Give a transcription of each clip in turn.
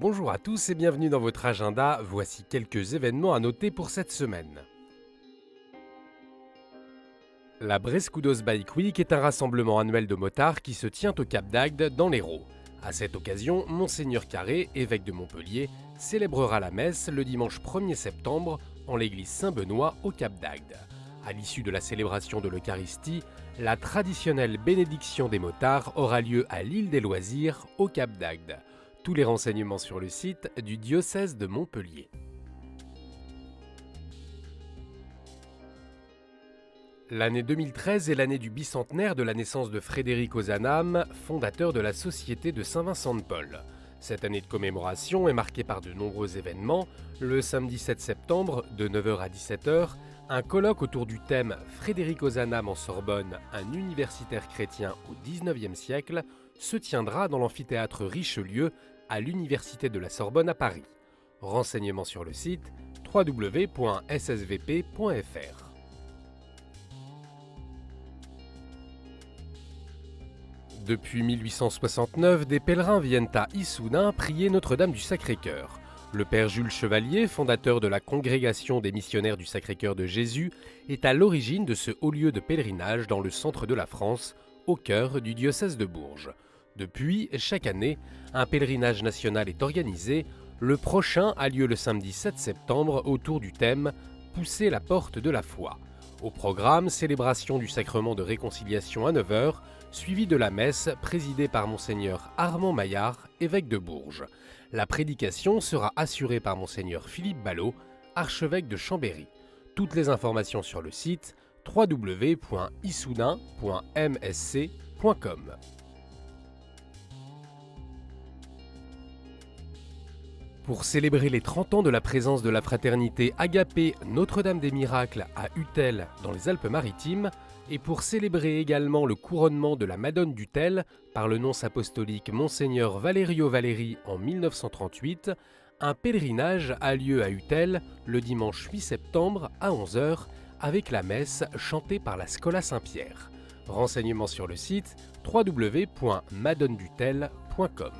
Bonjour à tous et bienvenue dans votre agenda. Voici quelques événements à noter pour cette semaine. La Brescudos Bike Week est un rassemblement annuel de motards qui se tient au Cap d'Agde dans l'Hérault. À cette occasion, Monseigneur Carré, évêque de Montpellier, célébrera la messe le dimanche 1er septembre en l'église Saint-Benoît au Cap d'Agde. À l'issue de la célébration de l'Eucharistie, la traditionnelle bénédiction des motards aura lieu à l'île des Loisirs au Cap d'Agde. Tous les renseignements sur le site du diocèse de Montpellier. L'année 2013 est l'année du bicentenaire de la naissance de Frédéric Ozanam, fondateur de la Société de Saint-Vincent-de-Paul. Cette année de commémoration est marquée par de nombreux événements. Le samedi 7 septembre, de 9h à 17h, un colloque autour du thème « Frédéric Ozanam en Sorbonne, un universitaire chrétien au XIXe siècle » se tiendra dans l'amphithéâtre Richelieu à l'Université de la Sorbonne à Paris. Renseignements sur le site www.ssvp.fr. Depuis 1869, des pèlerins viennent à Issoudun prier Notre-Dame du Sacré-Cœur. Le père Jules Chevalier, fondateur de la Congrégation des missionnaires du Sacré-Cœur de Jésus, est à l'origine de ce haut lieu de pèlerinage dans le centre de la France, au cœur du diocèse de Bourges. Depuis, chaque année, un pèlerinage national est organisé. Le prochain a lieu le samedi 7 septembre autour du thème « Pousser la porte de la foi ». Au programme, célébration du sacrement de réconciliation à 9h, suivi de la messe présidée par Monseigneur Armand Maillard, évêque de Bourges. La prédication sera assurée par Monseigneur Philippe Ballot, archevêque de Chambéry. Toutes les informations sur le site www.issoudun.msc.com. Pour célébrer les 30 ans de la présence de la fraternité Agapé Notre-Dame des Miracles à Utel dans les Alpes-Maritimes, et pour célébrer également le couronnement de la Madone d'Utel par le nonce apostolique Monseigneur Valerio Valeri en 1938, un pèlerinage a lieu à Utel le dimanche 8 septembre à 11h avec la messe chantée par la Schola Saint-Pierre. Renseignements sur le site www.madonedutel.com.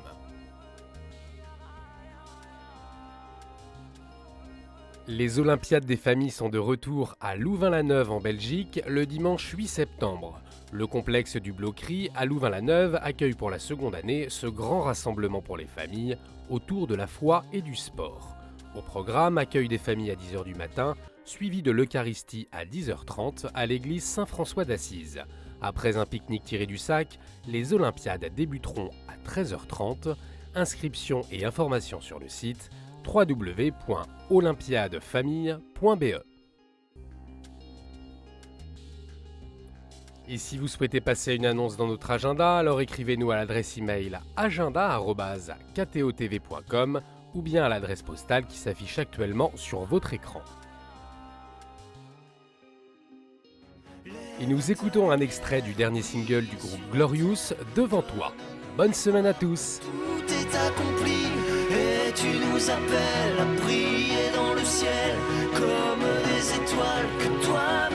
Les Olympiades des familles sont de retour à Louvain-la-Neuve en Belgique le dimanche 8 septembre. Le complexe du Bloquerie à Louvain-la-Neuve accueille pour la seconde année ce grand rassemblement pour les familles autour de la foi et du sport. Au programme, accueil des familles à 10h du matin, suivi de l'Eucharistie à 10h30 à l'église Saint-François d'Assise. Après un pique-nique tiré du sac, les Olympiades débuteront à 13h30. Inscription et informations sur le site www.olympiadefamille.be. Et si vous souhaitez passer une annonce dans notre agenda, alors écrivez-nous à l'adresse email agenda@ktotv.com ou bien à l'adresse postale qui s'affiche actuellement sur votre écran. Et nous écoutons un extrait du dernier single du groupe Glorious, Devant toi. Bonne semaine à tous. Tout est accompli et tu nous appelles à briller dans le ciel comme des étoiles que toi